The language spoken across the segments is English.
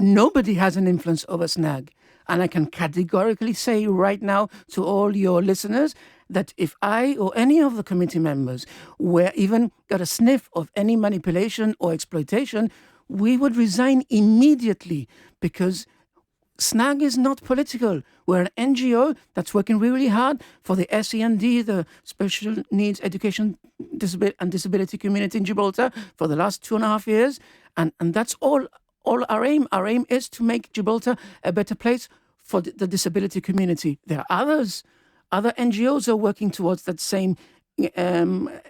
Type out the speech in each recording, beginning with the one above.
nobody has an influence over SNAG. And I can categorically say right now to all your listeners that if I or any of the committee members were even got a sniff of any manipulation or exploitation, we would resign immediately, because SNAG is not political. We're an NGO that's working really hard for the SEND, the Special Needs Education and Disability Community in Gibraltar, for the last 2.5 years. And that's all our aim. Our aim is to make Gibraltar a better place for the disability community. There are other NGOs are working towards that same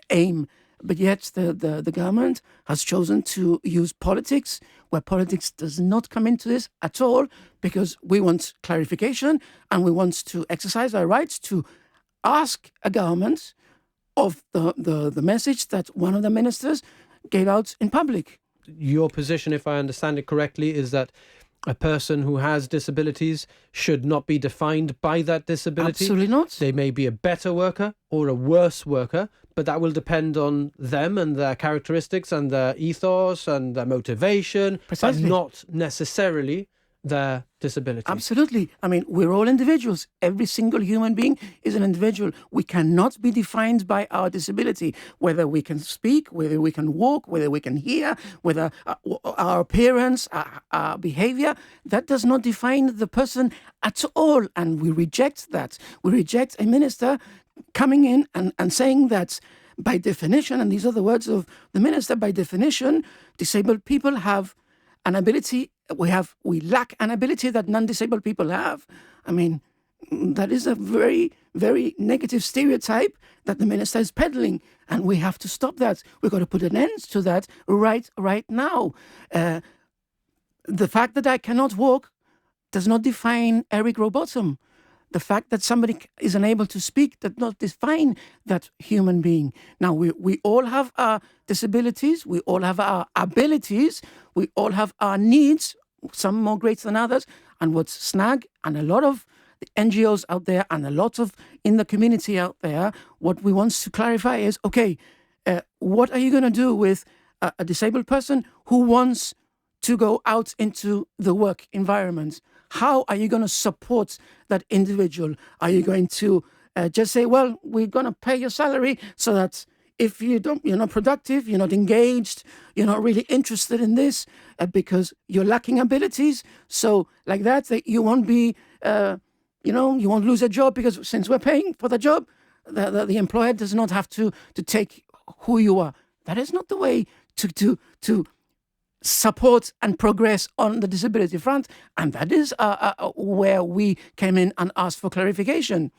aim. But yet the government has chosen to use politics, where politics does not come into this at all, because we want clarification and we want to exercise our rights to ask a government of the message that one of the ministers gave out in public. Your position, if I understand it correctly, is that a person who has disabilities should not be defined by that disability. Absolutely not. They may be a better worker or a worse worker, but that will depend on them and their characteristics and their ethos and their motivation, Precisely. but not necessarily their disability. Absolutely. I mean, we're all individuals. Every single human being is an individual. We cannot be defined by our disability, whether we can speak, whether we can walk, whether we can hear, whether our appearance, our behavior. That does not define the person at all. And we reject that. We reject a minister coming in and saying that, by definition, and these are the words of the minister, by definition, disabled people have an ability. We lack an ability that non-disabled people have. I mean, that is a very, very negative stereotype that the minister is peddling, and we have to stop that. We've got to put an end to that right now. The fact that I cannot walk does not define Eric Rowbottom. The fact that somebody is unable to speak does not define that human being. Now, we all have our disabilities. We all have our abilities. We all have our needs, some more great than others. And what SNAG and a lot of the NGOs out there and a lot of in the community out there, what we want to clarify is, okay, what are you going to do with a disabled person who wants to go out into the work environment? How are you going to support that individual? Are you going to just say, well, we're going to pay your salary so that if you're not productive, you're not engaged, you're not really interested in this because you're lacking abilities. So like that you won't be, you won't lose a job, because since we're paying for the job, the employer does not have to take who you are. That is not the way to support and progress on the disability front. And that is where we came in and asked for clarification.